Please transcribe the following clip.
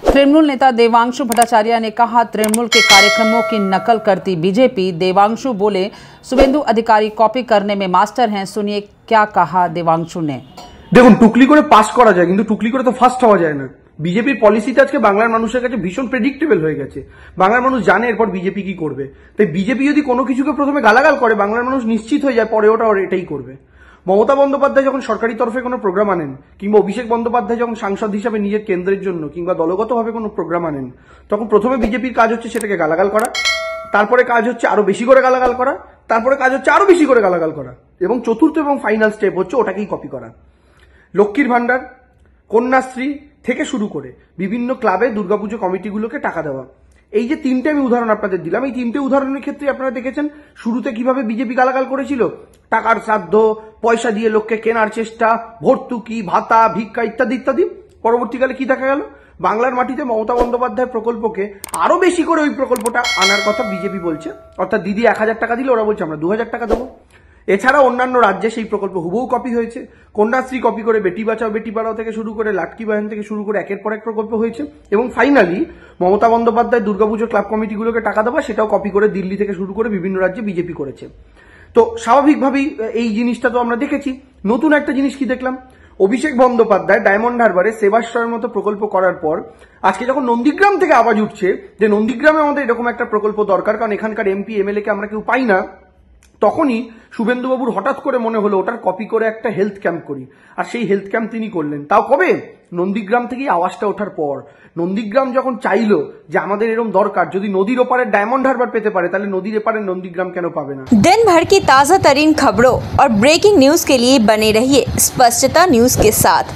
तृणमूल नेता देवांशु भट्टाचार्य ने कहा, तृणमूल के कार्यक्रमों की नकल करती बीजेपी। देवांशु बोले, शुभेंदु अधिकारी कॉपी करने में मास्टर हैं। सुनिए क्या कहा देवांशु ने। দেখুন, টুকলি করে পাস করা যায় কিন্তু টুকলি করে তো ফার্স্ট হওয়া যায় না। বিজেপির পলিসিটা আজকে বাংলার মানুষের কাছে ভীষণ প্রেডিক্টেবল হয়ে গেছে। বাংলার মানুষ জানে এরপর বিজেপি কি করবে। তাই বিজেপি যদি কোনো কিছুকে প্রথমে গালাগাল করে, বাংলার মানুষ নিশ্চিত হয়ে যায় পরে ওটা এটাই করবে। মমতা বন্দ্যোপাধ্যায় যখন সরকারি তরফে কোনো প্রোগ্রাম আনেন, কিংবা অভিষেক বন্দ্যোপাধ্যায় যখন সাংসদ হিসাবে নিজের কেন্দ্রের জন্য কিংবা দলগতভাবে কোনো প্রোগ্রাম আনেন, তখন প্রথমে বিজেপির কাজ হচ্ছে সেটাকে গালাগাল করা, তারপরে কাজ হচ্ছে আরো বেশি করে গালাগাল করা, তারপরে কাজ হচ্ছে আরো বেশি করে গালাগাল করা, এবং চতুর্থ এবং ফাইনাল স্টেপ হচ্ছে ওটাকেই কপি করা। লক্ষ্মীর ভান্ডার, কন্যাশ্রী থেকে শুরু করে বিভিন্ন ক্লাবে দুর্গাপুজো কমিটিগুলোকে টাকা দেওয়া, এই যে তিনটে আমি উদাহরণ আপনাদের দিলাম, এই তিনটে উদাহরণের ক্ষেত্রে আপনারা দেখেছেন শুরুতে কিভাবে বিজেপি গালাগাল করেছিল। টাকার শ্রাদ্ধ, পয়সা দিয়ে লোককে কেনার চেষ্টা, ভর্তুকি, ভাতা, ভিক্ষা ইত্যাদি ইত্যাদি। পরবর্তীকালে কি দেখা গেল? বাংলার মাটিতে মমতা বন্দ্যোপাধ্যায়ের প্রকল্পকে আরো বেশি করে ওই প্রকল্পটা আনার কথা বিজেপি বলছে। অর্থাৎ দিদি 1000 টাকা দিলে ওরা বলছে আমরা 2000 টাকা দেবো। এছাড়া অন্যান্য রাজ্যে সেই প্রকল্প হুবহু কপি হয়েছে। কন্যাশ্রী কপি করে বেটি বাঁচাও বেটি পড়াও থেকে শুরু করে লাটকি বাহিনী থেকে শুরু করে একের পর এক প্রকল্প হয়েছে। এবং ফাইনালি মমতা বন্দ্যোপাধ্যায় দুর্গাপুজো ক্লাব কমিটিগুলোকে টাকা দেওয়া, সেটাও কপি করে দিল্লি থেকে শুরু করে বিভিন্ন রাজ্যে বিজেপি করেছে। তো স্বাভাবিকভাবেই এই জিনিসটা তো আমরা দেখেছি। নতুন একটা জিনিস কি দেখলাম? অভিষেক বন্দ্যোপাধ্যায় ডায়মন্ড হারবারে সেবাশ্রয়ের মতো প্রকল্প করার পর আজকে যখন নন্দীগ্রাম থেকে আওয়াজ উঠছে যে নন্দীগ্রামে আমাদের এরকম একটা প্রকল্প দরকার, কারণ এখানকার এমপি এমএলএ কে আমরা কেউ পাই না, তখনই শুভেন্দুবাবুর হঠাৎ করে মনে হলো ওটার কপি করে একটা হেলথ ক্যাম্প করি। আর সেই হেলথ ক্যাম্প তিনি করলেন। তাও কবে? নন্দীগ্রাম থেকেই আওয়াজটা ওঠার পর। নন্দীগ্রাম যখন চাইলো যে আমাদের এরকম দরকার, যদি নদীর ওপারে ডায়মন্ড হারবার পেতে পারে তাহলে নদীর এপারে নন্দীগ্রাম কেন পাবে না? दिन भर की ताज़ा तरीन खबरों और ब्रेकिंग न्यूज के लिए बने रहिए स्पष्टता न्यूज के साथ।